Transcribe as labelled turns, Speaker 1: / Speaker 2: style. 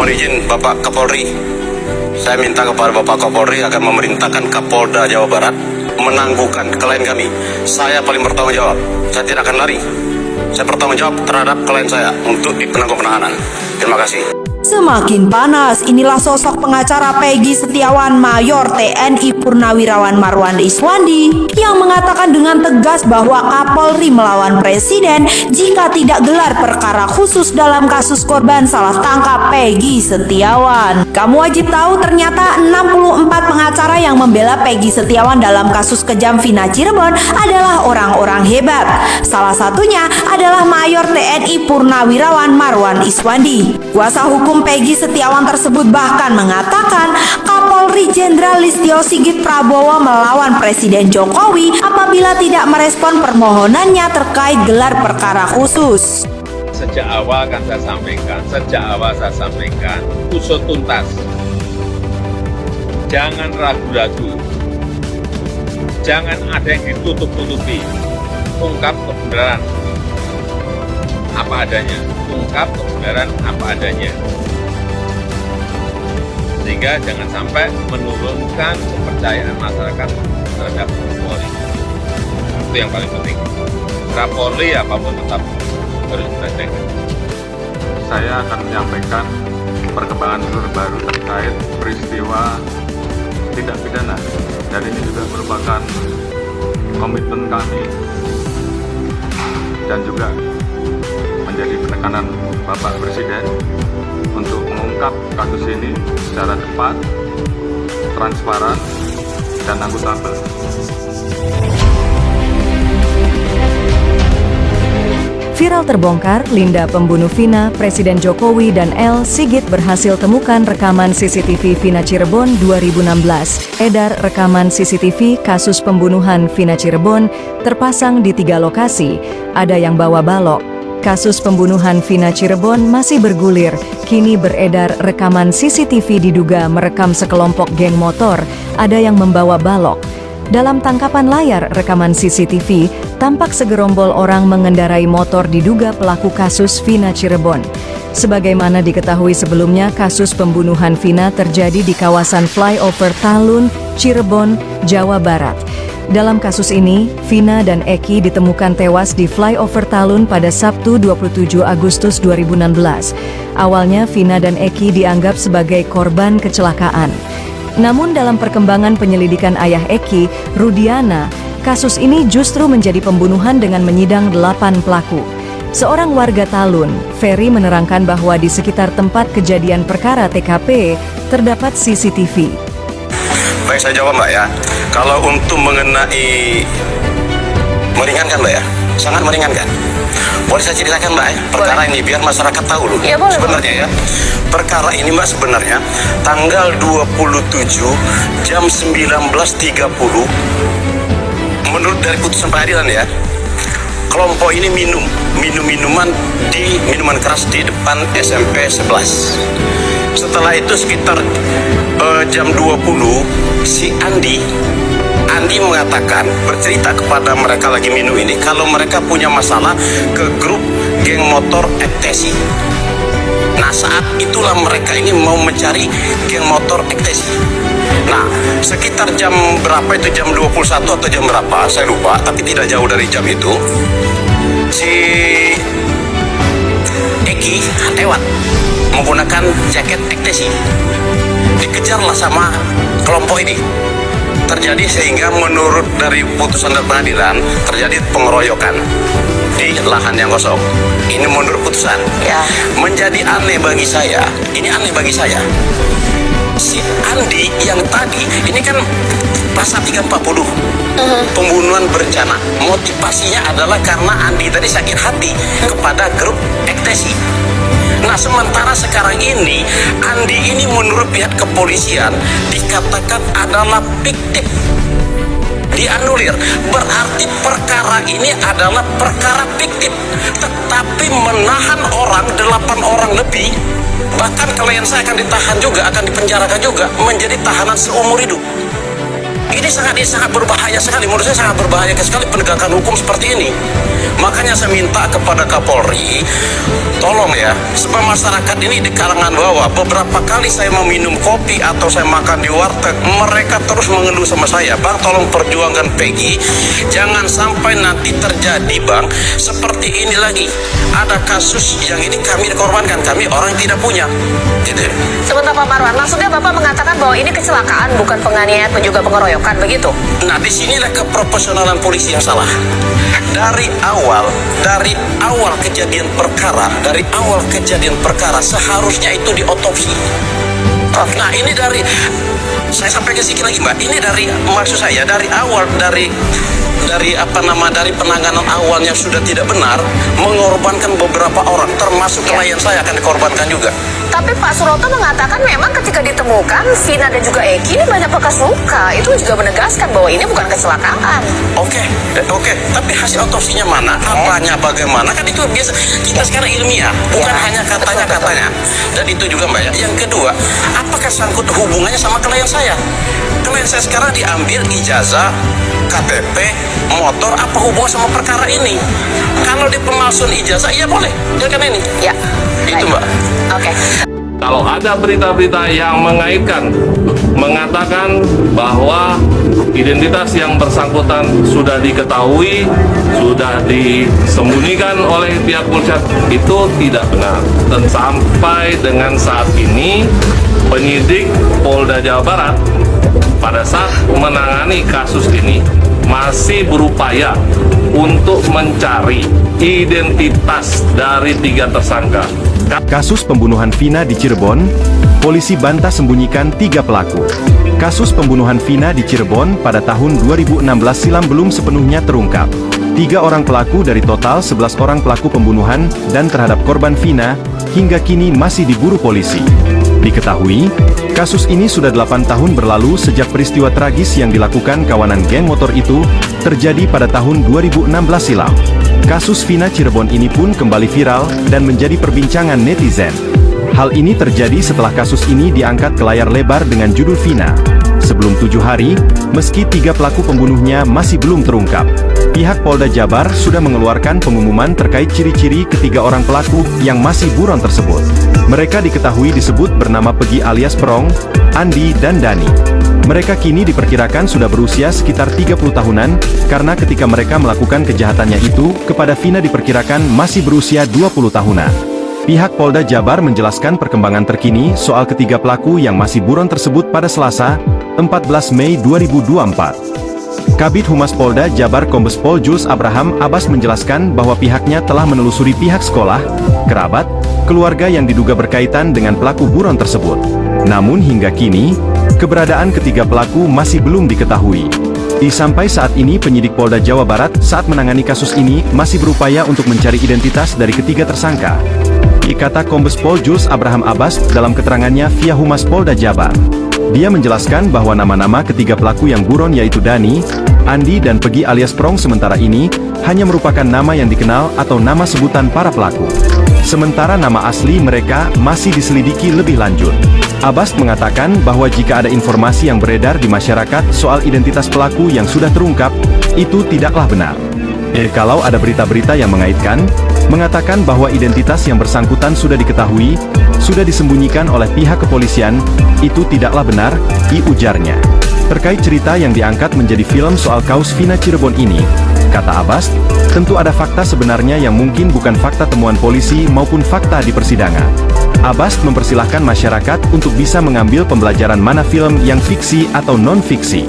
Speaker 1: Mohon izin Bapak Kapolri, saya minta kepada Bapak Kapolri agar memerintahkan Kapolda Jawa Barat menangguhkan klien kami. Saya paling bertanggung jawab. Saya tidak akan lari. Saya bertanggung jawab terhadap klien saya untuk di penangguhan penahanan. Terima kasih.
Speaker 2: Semakin panas, inilah sosok pengacara Peggy Setiawan Mayor TNI Purnawirawan Marwan Iswandi yang mengatakan dengan tegas bahwa Kapolri melawan Presiden jika tidak gelar perkara khusus dalam kasus korban salah tangkap Peggy Setiawan. Kamu wajib tahu ternyata 64 pengacara yang membela Peggy Setiawan dalam kasus kejam Vina Cirebon adalah orang-orang hebat. Salah satunya adalah Mayor TNI Purnawirawan Marwan Iswandi. Kuasa hukum Peggy Setiawan tersebut bahkan mengatakan Kapolri Jenderal Listio Sigit Prabowo melawan Presiden Jokowi apabila tidak merespon permohonannya terkait gelar perkara khusus.
Speaker 3: Sejak awal kan saya sampaikan, usut tuntas. Jangan ragu-ragu. Jangan ada yang ditutup-tutupi. Ungkap kebenaran apa adanya. Ungkap kebenaran apa adanya. Sehingga jangan sampai menurunkan kepercayaan masyarakat terhadap Polri. Itu yang paling penting. Kapolri apapun tetap harus kita jaga.
Speaker 4: Saya akan menyampaikan perkembangan terbaru terkait peristiwa tindak pidana, dan ini juga merupakan komitmen kami dan juga menjadi penekanan Bapak Presiden untuk mengungkap kasus ini secara cepat, transparan, dan akuntabel.
Speaker 5: Viral terbongkar, Linda pembunuh Vina, Presiden Jokowi dan L. Sigit berhasil temukan rekaman CCTV Vina Cirebon 2016. Edar rekaman CCTV kasus pembunuhan Vina Cirebon terpasang di 3 lokasi. Ada yang bawa balok. Kasus pembunuhan Vina Cirebon masih bergulir. Kini beredar rekaman CCTV diduga merekam sekelompok geng motor. Ada yang membawa balok. Dalam tangkapan layar rekaman CCTV, tampak segerombol orang mengendarai motor diduga pelaku kasus Vina Cirebon. Sebagaimana diketahui sebelumnya, kasus pembunuhan Vina terjadi di kawasan flyover Talun, Cirebon, Jawa Barat. Dalam kasus ini, Vina dan Eki ditemukan tewas di flyover Talun pada Sabtu 27 Agustus 2016. Awalnya Vina dan Eki dianggap sebagai korban kecelakaan. Namun dalam perkembangan penyelidikan ayah Eki, Rudiana, kasus ini justru menjadi pembunuhan dengan menyidang 8 pelaku. Seorang warga Talun, Ferry, menerangkan bahwa di sekitar tempat kejadian perkara TKP terdapat CCTV.
Speaker 1: Baik, saya jawab Mbak ya. Kalau untuk mengenai meringankan Mbak ya, sangat meringankan. Boleh saya ceritakan Mbak ya, perkara ini biar masyarakat tahu loh.
Speaker 2: Ya, boleh,
Speaker 1: sebenarnya ya, perkara ini Mbak sebenarnya tanggal 27 jam 19.30 menurut dari putusan pengadilan ya, kelompok ini minuman keras di depan SMP 11. Setelah itu sekitar jam 20 si Andi mengatakan, bercerita kepada mereka lagi minum ini kalau mereka punya masalah ke grup geng motor Ektesi. Nah, saat itulah mereka ini mau mencari geng motor Ektesi. Nah, sekitar jam berapa itu, jam 21 atau jam berapa saya lupa, tapi tidak jauh dari jam itu, si Eki lewat menggunakan jaket Ektesi, dikejarlah sama kelompok ini. Terjadi sehingga menurut dari putusan dari pengadilan terjadi pengeroyokan di lahan yang kosong. Ini menurut putusan ya. Menjadi aneh bagi saya, ini aneh bagi saya, si Andi yang tadi ini kan pasal 340 pembunuhan berencana, motivasinya adalah karena Andi tadi sakit hati kepada grup Ektesi. Nah, sementara sekarang ini Andi ini menurut pihak kepolisian dikatakan adalah fiktif, dianulir. Berarti perkara ini adalah perkara fiktif, tetapi menahan orang 8 orang lebih. Bahkan klien saya akan ditahan juga, akan dipenjarakan juga, menjadi tahanan seumur hidup. Ini sangat berbahaya sekali, menurut saya sangat berbahaya sekali penegakan hukum seperti ini. Makanya saya minta kepada Kapolri, tolong ya, supaya masyarakat ini di kalangan bawah, beberapa kali saya meminum kopi atau saya makan di warteg, mereka terus mengeluh sama saya, Bang, tolong perjuangkan Peggy, jangan sampai nanti terjadi, Bang, seperti ini lagi. Ada kasus yang ini kami dikorbankan, kami orang yang tidak punya, gitu.
Speaker 6: Sebentar Pak Marwan, maksudnya Bapak mengatakan bahwa ini kecelakaan, bukan penganiayaan dan juga pengeroyokan, begitu?
Speaker 1: Nah, disinilah keprofesionalan polisi yang salah. Dari awal kejadian perkara, seharusnya itu diotopsi. Nah, ini saya sampaikan sedikit lagi, Mbak. Ini maksud saya dari penanganan awalnya sudah tidak benar, mengorbankan beberapa orang, termasuk klien saya akan dikorbankan juga.
Speaker 6: Tapi Pak Suroto mengatakan memang ketika ditemukan Vina dan juga Eki ini banyak bekas luka. Itu juga menegaskan bahwa ini bukan kecelakaan.
Speaker 1: Oke. Tapi hasil otopsinya mana? Apanya bagaimana? Kan itu biasa. Kita sekarang ilmiah, bukan hanya katanya. Dan itu juga, Mbak, ya. Yang kedua, apakah sangkut hubungannya sama klien saya? Klien saya sekarang diambil ijazah, KTP, motor, apa hubungan sama perkara ini? Kalau di pemalsuan ijazah, iya boleh. Dia kan ini.
Speaker 6: Ya.
Speaker 1: Itu, Mbak.
Speaker 6: Oke.
Speaker 7: Kalau ada berita-berita yang mengatakan bahwa identitas yang bersangkutan sudah diketahui, sudah disembunyikan oleh pihak polisian, itu tidak benar. Dan sampai dengan saat ini, penyidik Polda Jawa Barat pada saat menangani kasus ini masih berupaya untuk mencari identitas dari 3 tersangka.
Speaker 8: Kasus pembunuhan Vina di Cirebon, polisi bantah sembunyikan 3 pelaku. Kasus pembunuhan Vina di Cirebon pada tahun 2016 silam belum sepenuhnya terungkap. 3 orang pelaku dari total 11 orang pelaku pembunuhan dan terhadap korban Vina hingga kini masih diburu polisi. Diketahui, kasus ini sudah 8 tahun berlalu sejak peristiwa tragis yang dilakukan kawanan geng motor itu terjadi pada tahun 2016 silam. Kasus Vina Cirebon ini pun kembali viral dan menjadi perbincangan netizen. Hal ini terjadi setelah kasus ini diangkat ke layar lebar dengan judul Vina. Sebelum 7 hari, meski 3 pelaku pembunuhnya masih belum terungkap, pihak Polda Jabar sudah mengeluarkan pengumuman terkait ciri-ciri ketiga orang pelaku yang masih buron tersebut. Mereka diketahui disebut bernama Peggy alias Perong, Andi, dan Dani. Mereka kini diperkirakan sudah berusia sekitar 30 tahunan, karena ketika mereka melakukan kejahatannya itu, kepada Vina diperkirakan masih berusia 20 tahunan. Pihak Polda Jabar menjelaskan perkembangan terkini soal ketiga pelaku yang masih buron tersebut pada Selasa, 14 Mei 2024. Kabid Humas Polda Jabar Kombes Pol Jules Abraham Abbas menjelaskan bahwa pihaknya telah menelusuri pihak sekolah, kerabat, keluarga yang diduga berkaitan dengan pelaku buron tersebut. Namun hingga kini, keberadaan ketiga pelaku masih belum diketahui. Sampai saat ini penyidik Polda Jawa Barat saat menangani kasus ini masih berupaya untuk mencari identitas dari ketiga tersangka. Kata Kombes Pol Jules Abraham Abbas dalam keterangannya via Humas Polda Jabar. Dia menjelaskan bahwa nama-nama ketiga pelaku yang buron yaitu Dani, Andi, dan Peggy alias Prong sementara ini hanya merupakan nama yang dikenal atau nama sebutan para pelaku. Sementara nama asli mereka masih diselidiki lebih lanjut. Abbas mengatakan bahwa jika ada informasi yang beredar di masyarakat soal identitas pelaku yang sudah terungkap, itu tidaklah benar. Kalau ada berita-berita yang mengatakan bahwa identitas yang bersangkutan sudah diketahui, sudah disembunyikan oleh pihak kepolisian, itu tidaklah benar, ujarnya. Terkait cerita yang diangkat menjadi film soal kasus Vina Cirebon ini, kata Abbas, tentu ada fakta sebenarnya yang mungkin bukan fakta temuan polisi maupun fakta di persidangan. Abbas mempersilahkan masyarakat untuk bisa mengambil pembelajaran mana film yang fiksi atau non-fiksi.